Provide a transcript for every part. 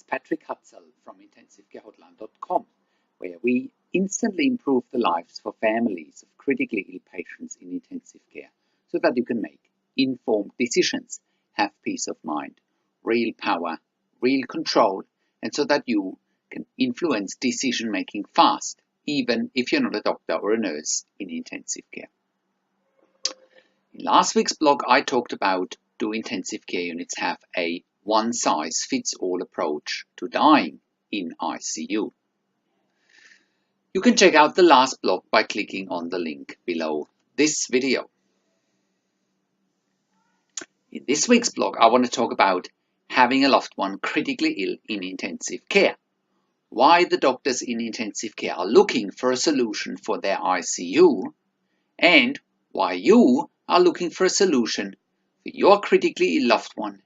Patrick Hutzel from IntensiveCareHotline.com, where we instantly improve the lives for families of critically ill patients in intensive care so that you can make informed decisions, have peace of mind, real power, real control, and so that you can influence decision making fast, even if you're not a doctor or a nurse in intensive care. In last week's blog, I talked about, do intensive care units have a one-size-fits-all approach to dying in ICU? You can check out the last blog by clicking on the link below this video. In this week's blog, I want to talk about having a loved one critically ill in intensive care, why the doctors in intensive care are looking for a solution for their ICU, and why you are looking for a solution for your critically ill loved one,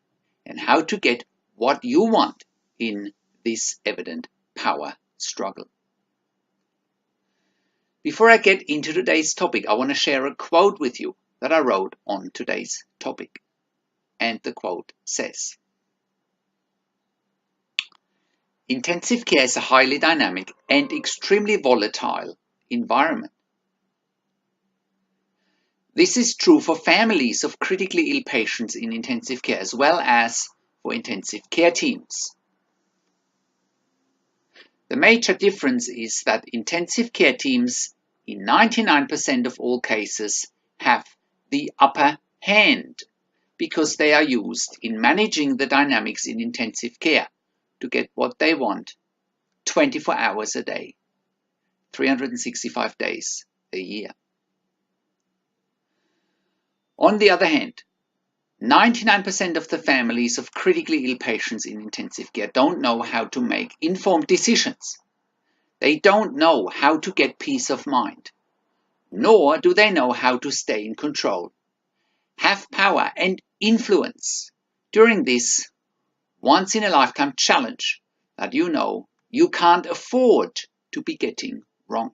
and how to get what you want in this evident power struggle. Before I get into today's topic, I want to share a quote with you that I wrote on today's topic. And the quote says, "Intensive care is a highly dynamic and extremely volatile environment. This is true for families of critically ill patients in intensive care as well as for intensive care teams. The major difference is that intensive care teams, in 99% of all cases, have the upper hand because they are used in managing the dynamics in intensive care to get what they want 24 hours a day, 365 days a year. On the other hand, 99% of the families of critically ill patients in intensive care don't know how to make informed decisions. They don't know how to get peace of mind, nor do they know how to stay in control, have power and influence during this once-in-a-lifetime challenge that you know you can't afford to be getting wrong."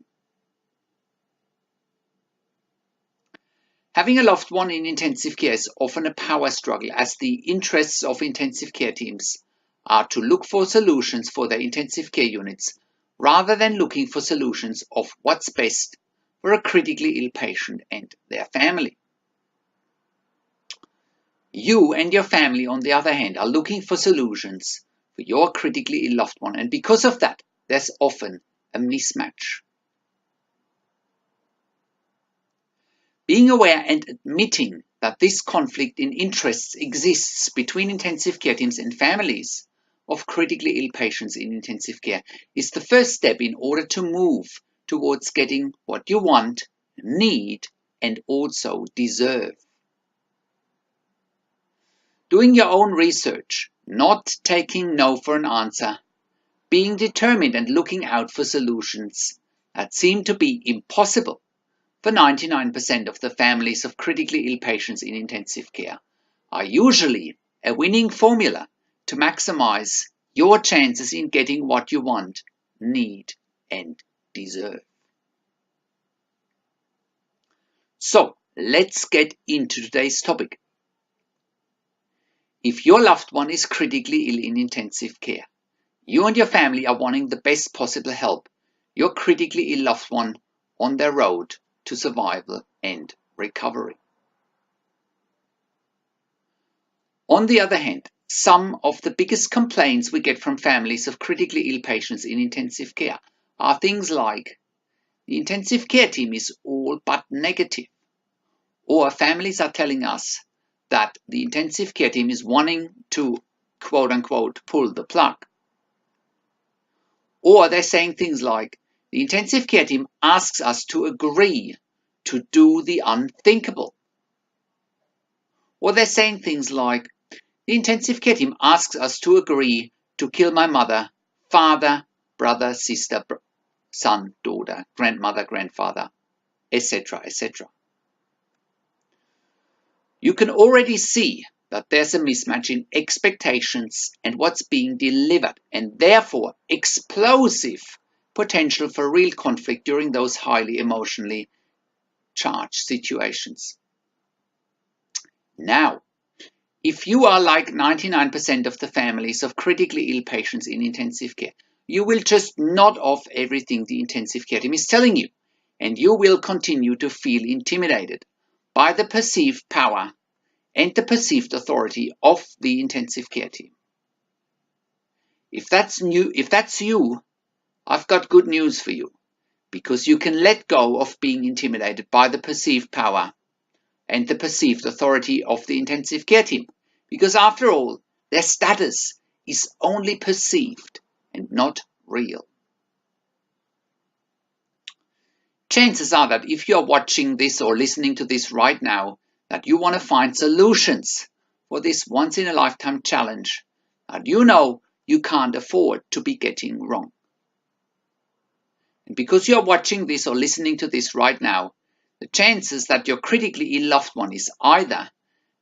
Having a loved one in intensive care is often a power struggle, as the interests of intensive care teams are to look for solutions for their intensive care units rather than looking for solutions of what's best for a critically ill patient and their family. You and your family, on the other hand, are looking for solutions for your critically ill loved one, and because of that, there's often a mismatch. Being aware and admitting that this conflict in interests exists between intensive care teams and families of critically ill patients in intensive care is the first step in order to move towards getting what you want, need, and also deserve. Doing your own research, not taking no for an answer, being determined and looking out for solutions that seem to be impossible for 99% of the families of critically ill patients in intensive care are usually a winning formula to maximize your chances in getting what you want, need, and deserve. So, let's get into today's topic. If your loved one is critically ill in intensive care, you and your family are wanting the best possible help your critically ill loved one on their road to survival and recovery. On the other hand, some of the biggest complaints we get from families of critically ill patients in intensive care are things like, the intensive care team is all but negative, or families are telling us that the intensive care team is wanting to, quote unquote, pull the plug. Or they're saying things like, the intensive care team asks us to agree to do the unthinkable. Or they're saying things like, the intensive care team asks us to agree to kill my mother, father, brother, sister, son, daughter, grandmother, grandfather, etc., etc. You can already see that there's a mismatch in expectations and what's being delivered, and therefore explosive potential for real conflict during those highly emotionally charged situations. Now, if you are like 99% of the families of critically ill patients in intensive care, you will just nod off everything the intensive care team is telling you, and you will continue to feel intimidated by the perceived power and the perceived authority of the intensive care team. If that's you, I've got good news for you, because you can let go of being intimidated by the perceived power and the perceived authority of the intensive care team, because after all, their status is only perceived and not real. Chances are that if you're watching this or listening to this right now, that you want to find solutions for this once-in-a-lifetime challenge that you know you can't afford to be getting wrong. And because you're watching this or listening to this right now, the chances that your critically ill loved one is either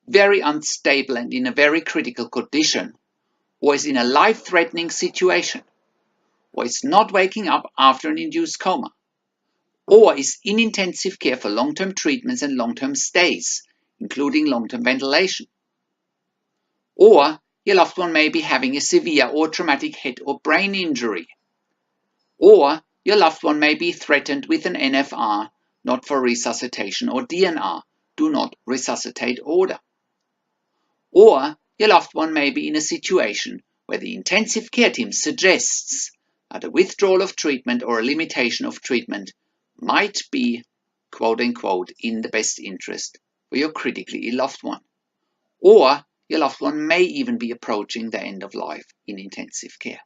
very unstable and in a very critical condition, or is in a life-threatening situation, or is not waking up after an induced coma, or is in intensive care for long-term treatments and long-term stays, including long-term ventilation. Or your loved one may be having a severe or traumatic head or brain injury. Or your loved one may be threatened with an NFR, not for resuscitation, or DNR, do not resuscitate order. Or your loved one may be in a situation where the intensive care team suggests that a withdrawal of treatment or a limitation of treatment might be, quote unquote, in the best interest for your critically ill loved one. Or your loved one may even be approaching the end of life in intensive care.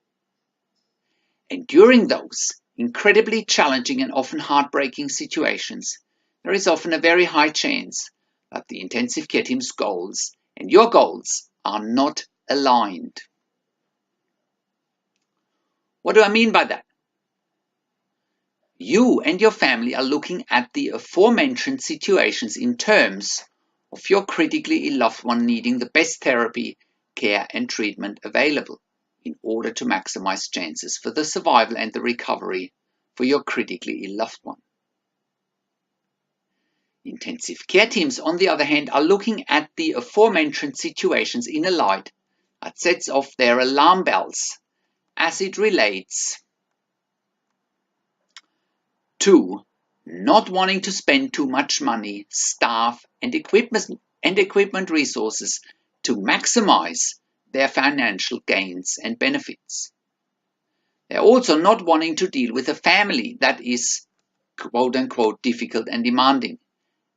And during those incredibly challenging and often heartbreaking situations, there is often a very high chance that the intensive care team's goals and your goals are not aligned. What do I mean by that? You and your family are looking at the aforementioned situations in terms of your critically ill loved one needing the best therapy, care and treatment available in order to maximize chances for the survival and the recovery for your critically ill loved one. Intensive care teams, on the other hand, are looking at the aforementioned situations in a light that sets off their alarm bells as it relates to not wanting to spend too much money, staff, and equipment resources to maximize their financial gains and benefits. They're also not wanting to deal with a family that is, quote unquote, difficult and demanding.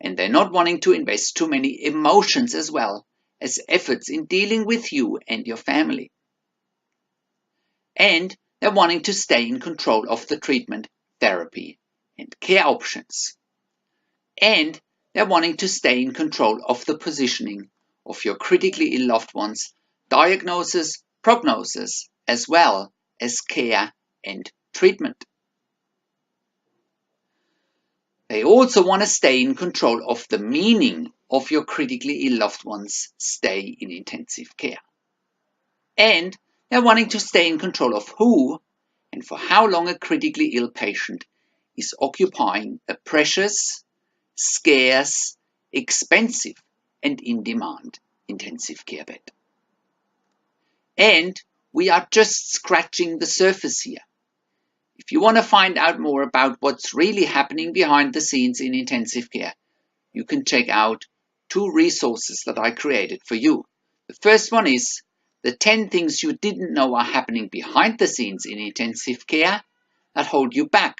And they're not wanting to invest too many emotions as well as efforts in dealing with you and your family. And they're wanting to stay in control of the treatment, therapy, and care options. And they're wanting to stay in control of the positioning of your critically ill loved one's diagnosis, prognosis, as well as care and treatment. They also want to stay in control of the meaning of your critically ill loved one's stay in intensive care. And they're wanting to stay in control of who and for how long a critically ill patient is occupying a precious, scarce, expensive, and in-demand intensive care bed. And we are just scratching the surface here. If you want to find out more about what's really happening behind the scenes in intensive care, you can check out 2 resources that I created for you. The first one is the 10 things you didn't know are happening behind the scenes in intensive care that hold you back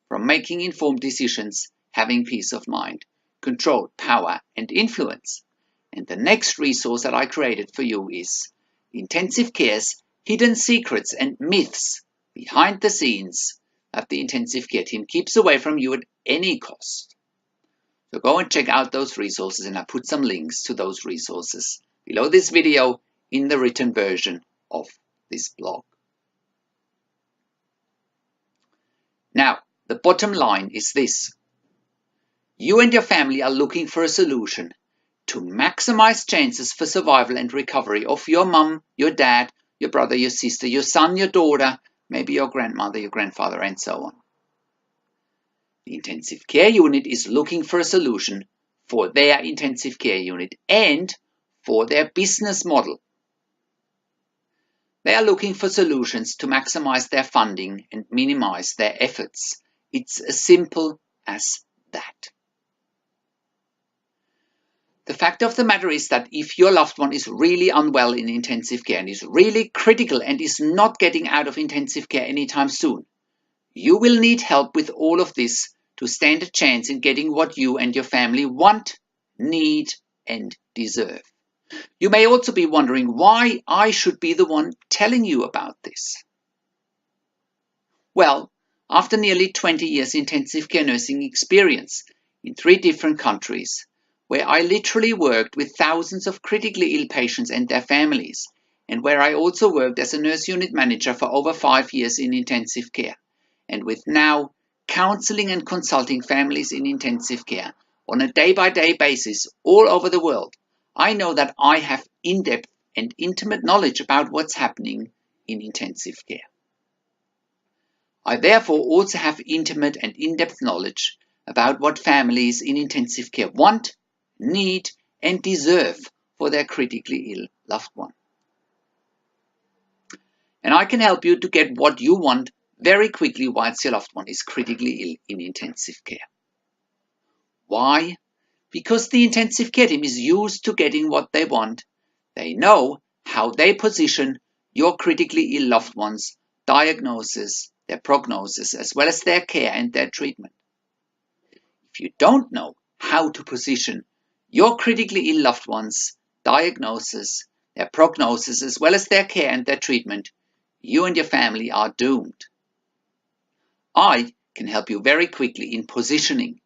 from making informed decisions, having peace of mind, control, power, and influence. And the next resource that I created for you is Intensive Care's Hidden Secrets and Myths behind the scenes that the intensive care team keeps away from you at any cost. So go and check out those resources, and I put some links to those resources below this video in the written version of this blog. Now, the bottom line is this. You and your family are looking for a solution to maximize chances for survival and recovery of your mum, your dad, your brother, your sister, your son, your daughter, maybe your grandmother, your grandfather, and so on. The intensive care unit is looking for a solution for their intensive care unit and for their business model. They are looking for solutions to maximize their funding and minimize their efforts. It's as simple as that. The fact of the matter is that if your loved one is really unwell in intensive care and is really critical and is not getting out of intensive care anytime soon, you will need help with all of this to stand a chance in getting what you and your family want, need, and deserve. You may also be wondering why I should be the one telling you about this. Well, after nearly 20 years intensive care nursing experience in 3 different countries, where I literally worked with thousands of critically ill patients and their families, and where I also worked as a nurse unit manager for over 5 years in intensive care, and with now counseling and consulting families in intensive care on a day-by-day basis all over the world, I know that I have in-depth and intimate knowledge about what's happening in intensive care. I therefore also have intimate and in-depth knowledge about what families in intensive care want, need, and deserve for their critically ill loved one. And I can help you to get what you want very quickly whilst your loved one is critically ill in intensive care. Why? Because the intensive care team is used to getting what they want. They know how they position your critically ill loved one's diagnosis, their prognosis, as well as their care and their treatment. If you don't know how to position your critically ill loved one's diagnosis, their prognosis, as well as their care and their treatment, you and your family are doomed. I can help you very quickly in positioning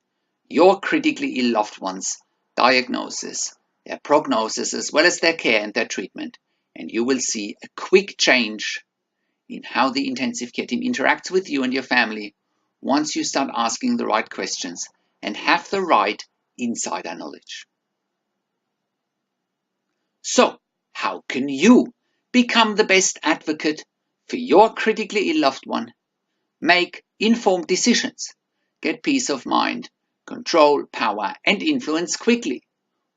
your critically ill loved one's diagnosis, their prognosis, as well as their care and their treatment, and you will see a quick change in how the intensive care team interacts with you and your family once you start asking the right questions and have the right insider knowledge. So, how can you become the best advocate for your critically ill loved one, make informed decisions, get peace of mind, control, power, and influence quickly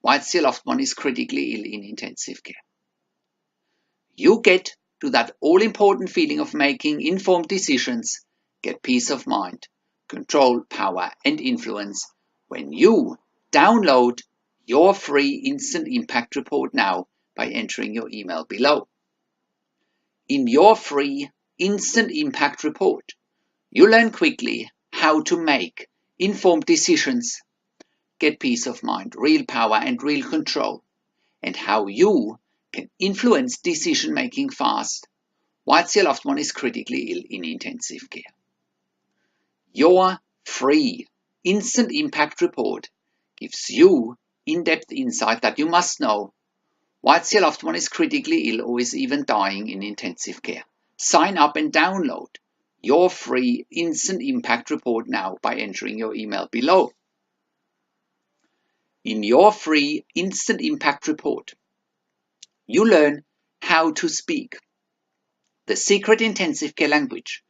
whilst your loved one is critically ill in intensive care? You get to that all-important feeling of making informed decisions, get peace of mind, control, power, and influence when you download your free Instant Impact Report now by entering your email below. In your free Instant Impact Report, you learn quickly how to make informed decisions, get peace of mind, real power and real control, and how you can influence decision making fast whilst your loved one is critically ill in intensive care. Your free Instant Impact Report gives you in-depth insight that you must know whilst your loved one is critically ill or is even dying in intensive care. Sign up and download your free Instant Impact Report now by entering your email below. In your free Instant Impact Report, you learn how to speak the secret intensive care language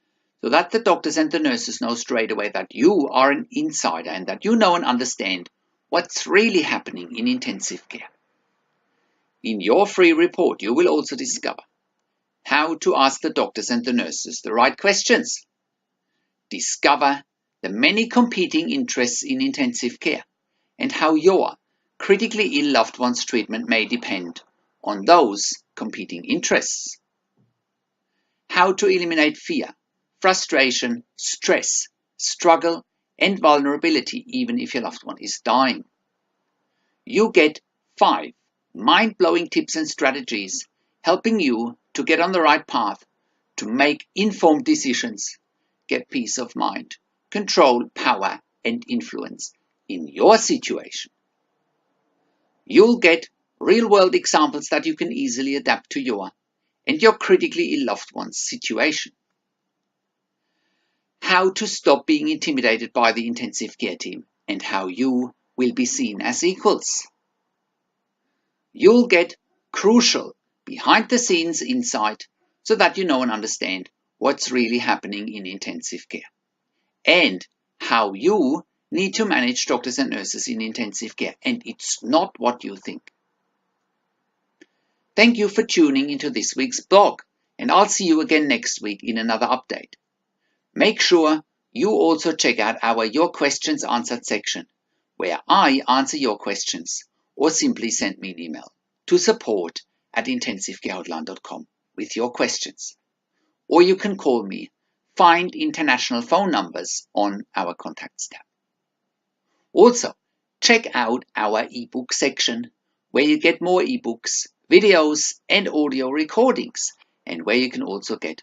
so that the doctors and the nurses know straight away that you are an insider and that you know and understand what's really happening in intensive care. In your free report, you will also discover how to ask the doctors and the nurses the right questions, discover the many competing interests in intensive care, and how your critically ill loved one's treatment may depend on those competing interests. How to eliminate fear, frustration, stress, struggle, and vulnerability even if your loved one is dying. You get 5 mind-blowing tips and strategies helping you to get on the right path, to make informed decisions, get peace of mind, control, power, and influence in your situation. You'll get real-world examples that you can easily adapt to your and your critically ill loved one's situation. How to stop being intimidated by the intensive care team and how you will be seen as equals. You'll get crucial behind-the-scenes insight so that you know and understand what's really happening in intensive care and how you need to manage doctors and nurses in intensive care, and it's not what you think. Thank you for tuning into this week's blog, and I'll see you again next week in another update. Make sure you also check out our Your Questions Answered section, where I answer your questions, or simply send me an email to support@intensivecarehotline.com with your questions. Or you can call me. Find international phone numbers on our Contacts tab. Also, check out our ebook section, where you get more ebooks, videos, and audio recordings, and where you can also get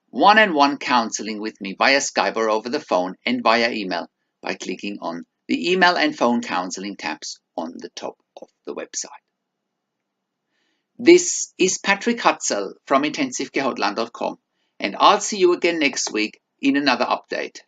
one-on-one counseling with me via Skype or over the phone and via email by clicking on the email and phone counseling tabs on the top of the website. This is Patrick Hutzel from intensivecarehotline.com, and I'll see you again next week in another update.